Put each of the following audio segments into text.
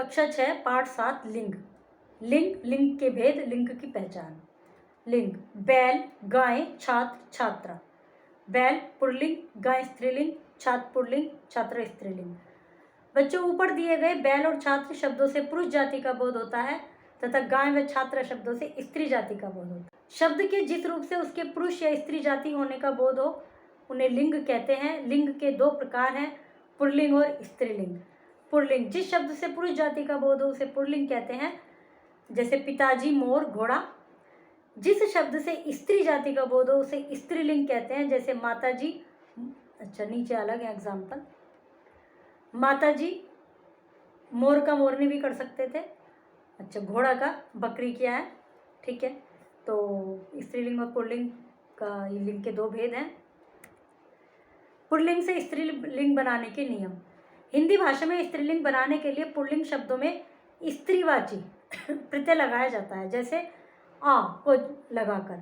कक्षा 6 पाठ 7 लिंग। लिंग के भेद, लिंग की पहचान। लिंग बैल, गाय, छात्र, छात्रा। बैल पुल्लिंग, गाय स्त्रीलिंग, छात्र पुल्लिंग, छात्रा स्त्रीलिंग। बच्चों, ऊपर दिए गए बैल और छात्र शब्दों से पुरुष जाति का बोध होता है तथा गाय व छात्रा शब्दों से स्त्री जाति का बोध होता है। शब्द के जिस रूप से उसके पुरुष या स्त्री जाति होने का बोध हो उन्हें लिंग कहते हैं। लिंग के दो प्रकार हैं, पुल्लिंग और स्त्रीलिंग। पुल्लिंग, जिस शब्द से पुरुष जाति का बोध हो उसे पुल्लिंग कहते हैं, जैसे पिताजी, मोर, घोड़ा। जिस शब्द से स्त्री जाति का बोध हो उसे स्त्रीलिंग कहते हैं, जैसे माताजी। अच्छा, नीचे अलग है एग्जाम्पल। माताजी, मोर का मोरनी भी कर सकते थे। अच्छा, घोड़ा का बकरी किया है, ठीक है। तो स्त्रीलिंग और पुल्लिंग का ये लिंग के दो भेद हैं। पुल्लिंग से स्त्रीलिंग बनाने के नियम। हिंदी भाषा में स्त्रीलिंग बनाने के लिए पुल्लिंग शब्दों में स्त्रीवाची प्रत्यय लगाया जाता है, जैसे आ को लगाकर।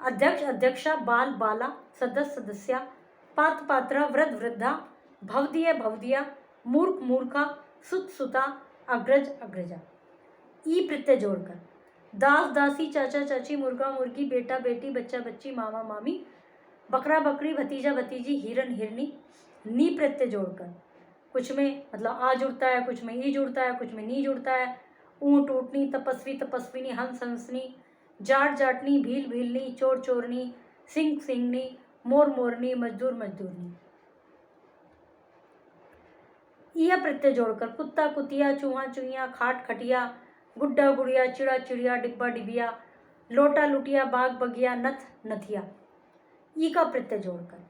अध्यक्ष, अध्यक्षा, बाल, बाला, सदस्य, सदस्या, पात्र, पात्रा, वृद्ध, वृद्धा, भवदीय, भवदिया, मूर्ख, मूर्खा, सुत, सुता, अग्रज, अग्रजा। ई प्रत्यय जोड़कर। दास, दासी, चाचा, चाची, मुर्गा, मुर्गी, बेटा, बेटी, बच्चा, बच्ची, मामा, मामी, बकरा, बकरी, भतीजा, भतीजी, हिरन, हिरनी। नी प्रत्यय जोड़कर। कुछ में मतलब आ जुड़ता है, कुछ में ई जुड़ता है, कुछ में नी जुड़ता है। ऊँट, ऊँटनी, तपस्वी, तपस्विनी, हंस, हंसनी, जाट, जाटनी, भील, भीलनी, चोर, चोरनी, सिंह, सिंहनी, मोर, मोरनी, मजदूर, मजदूरनी। यह प्रत्यय जोड़कर। कुत्ता, कुतिया, चूहा, चुहिया, खाट, खटिया, गुड्डा, गुड़िया, चिड़ा, चिड़िया, डिब्बा, डिबिया, लोटा, लुटिया, बाग, बगिया, नथ, नथिया। ई का प्रत्यय जोड़कर।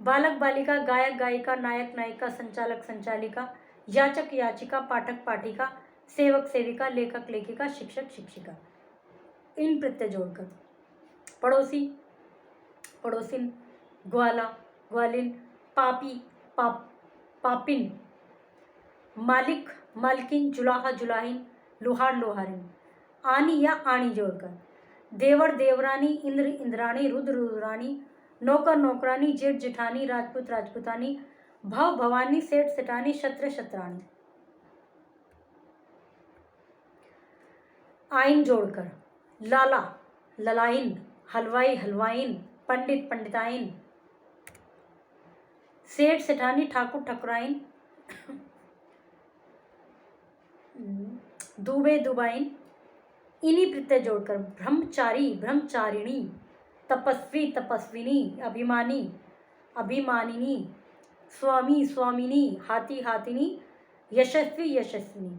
बालक, बालिका, गायक, गायिका, नायक, नायिका, संचालक, संचालिका, याचक, याचिका, पाठक, पाठिका, सेवक, सेविका, लेखक, लेखिका, शिक्षक, शिक्षिका। इन प्रत्यय जोड़कर। पड़ोसी, पड़ोसिन, ग्वाला, ग्वालिन, पापी, पापिन, मालिक, मालकिन, जुलाहा, जुलाहिन, लुहार, लोहारिन। आनी या आणी जोड़कर। देवर, देवरानी, इंद्र, इंद्राणी, रुद्र, रुद्राणी, नौकर, नौकरानी, जेठ, जेठानी, राजपूत, राजपूतानी, भव, भवानी, सेठ, सेठानी, शत्र, शत्राणी। आइन जोड़कर। लाला, ललाइन, हलवाई, हलवाइन, पंडित, पंडिताइन, सेठ, सेठानी, ठाकुर, ठकुराइन, दुबे, दुबाइन। इन्हीं प्रत्यय जोड़कर। ब्रह्मचारी, ब्रह्मचारिणी, तपस्वी, तपस्विनी, अभिमानी, अभिमानिनी, स्वामी, स्वामिनी, हाथी, हाथिनी, यशस्वी, यशस्विनी।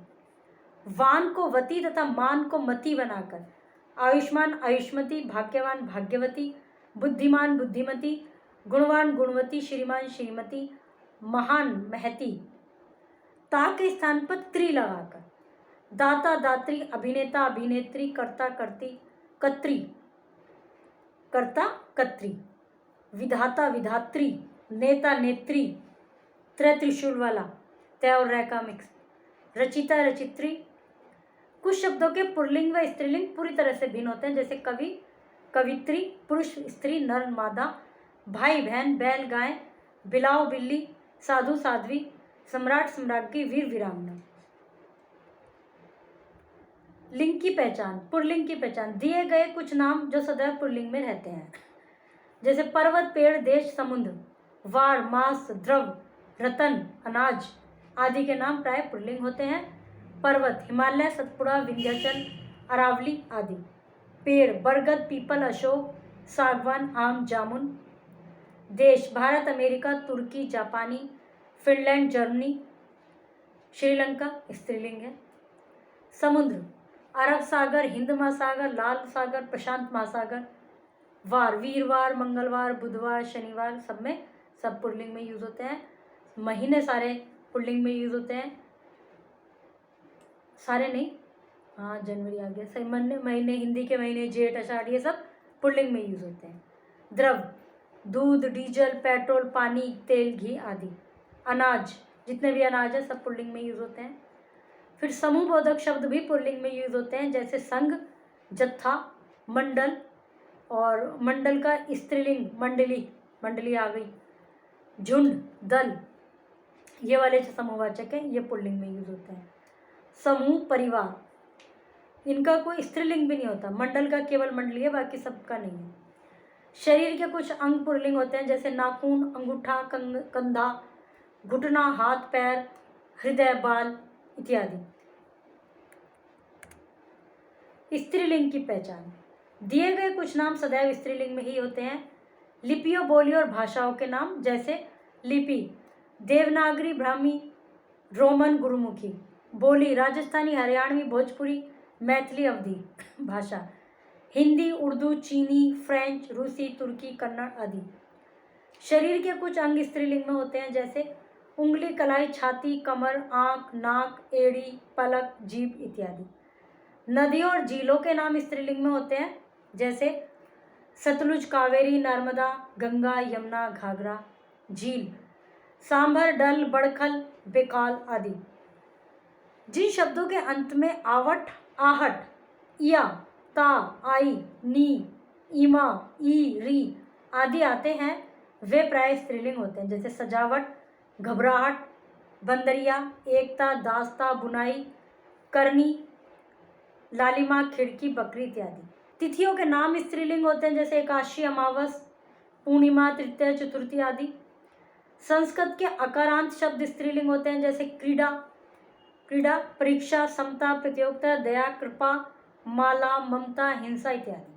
वान को वती तथा मान को मति बनाकर। आयुष्मान, आयुष्मती, भाग्यवान, भाग्यवती, बुद्धिमान, बुद्धिमती, गुणवान, गुणवती, श्रीमान, श्रीमती, महान, महती। ता के स्थान पर त्रि लगाकर। दाता, दात्री, अभिनेता, अभिनेत्री, कर्ता, कर्ती, कत्री, कर्ता, कत्री, विधाता, विधात्री, नेता, नेत्री, त्रिशूल वाला, तय और रै का मिक्स, रचिता, रचित्री। कुछ शब्दों के पुल्लिंग व स्त्रीलिंग पूरी तरह से भिन्न होते हैं, जैसे कवि, कवित्री, पुरुष, स्त्री, नर, मादा, भाई, बहन, बैल, गाय, बिलाव, बिल्ली, साधु, साध्वी, सम्राट, सम्राज्ञी, वीर, वीरांगना। लिंग की पहचान। पुल्लिंग की पहचान। दिए गए कुछ नाम जो सदैव पुल्लिंग में रहते हैं, जैसे पर्वत, पेड़, देश, समुद्र, वार, मास, द्रव, रतन, अनाज आदि के नाम प्राय पुल्लिंग होते हैं। पर्वत, हिमालय, सतपुड़ा, विंध्याचल, अरावली आदि। पेड़, बरगद, पीपल, अशोक, सागवान, आम, जामुन। देश, भारत, अमेरिका, तुर्की, जापानी, फिनलैंड, जर्मनी, श्रीलंका स्त्रीलिंग है। समुद्र, अरब सागर, हिंद महासागर, लाल सागर, प्रशांत महासागर। वार, वीरवार, मंगलवार, बुधवार, शनिवार, सब पुल्लिंग में यूज होते हैं। महीने सारे पुल्लिंग में यूज होते हैं, सारे नहीं, हाँ जनवरी आ गया, सही महीने, हिंदी के महीने, जेठ, आषाढ़, ये सब पुल्लिंग में यूज होते हैं। द्रव, दूध, डीजल, पेट्रोल, पानी, तेल, घी आदि। अनाज, जितने भी अनाज है सब पुल्लिंग में यूज होते हैं। फिर समूह बोधक शब्द भी पुल्लिंग में यूज होते हैं, जैसे संघ, जत्था, मंडल, और मंडल का स्त्रीलिंग मंडली, मंडली आ गई, झुंड, दल, ये वाले जो समूहवाचक हैं ये पुल्लिंग में यूज होते हैं। समूह, परिवार। इनका कोई स्त्रीलिंग भी नहीं होता। मंडल का केवल मंडलीय, बाकी सबका नहीं है। शरीर के कुछ अंग पुल्लिंग होते हैं, जैसे नाखून, अंगूठा, कंधा, घुटना, हाथ, पैर, हृदय, बाल इत्यादि। स्त्रीलिंग की पहचान। दिए गए कुछ नाम सदैव स्त्रीलिंग में ही होते हैं। लिपियों, बोलियों और भाषाओं के नाम, जैसे लिपि देवनागरी, ब्राह्मी, रोमन, गुरुमुखी। बोली राजस्थानी, हरियाणवी, भोजपुरी, मैथिली, अवधी। भाषा हिंदी, उर्दू, चीनी, फ्रेंच, रूसी, तुर्की, कन्नड़ आदि। शरीर के कुछ अंग स्त्रीलिंग में होते हैं, जैसे उंगली, कलाई, छाती, कमर, आंख, नाक, एड़ी, पलक, जीभ इत्यादि। नदियों और झीलों के नाम स्त्रीलिंग में होते हैं, जैसे सतलुज, कावेरी, नर्मदा, गंगा, यमुना, घाघरा। झील सांभर, डल, बड़खल, बेकाल आदि। जिन शब्दों के अंत में आवट, आहट, या, ता, आई, नी, इमा, ई, री आदि आते हैं, वे प्राय स्त्रीलिंग होते हैं, जैसे सजावट, घबराहट, बंदरिया, एकता, दास्ता, बुनाई, करनी, लालिमा, खिड़की, बकरी इत्यादि। तिथियों के नाम स्त्रीलिंग होते हैं, जैसे एकादशी, अमावस, पूर्णिमा, तृतीया, चतुर्थी आदि। संस्कृत के अकारांत शब्द स्त्रीलिंग होते हैं, जैसे क्रीड़ा, परीक्षा, समता, प्रतियोगिता, दया, कृपा, माला, ममता, हिंसा इत्यादि।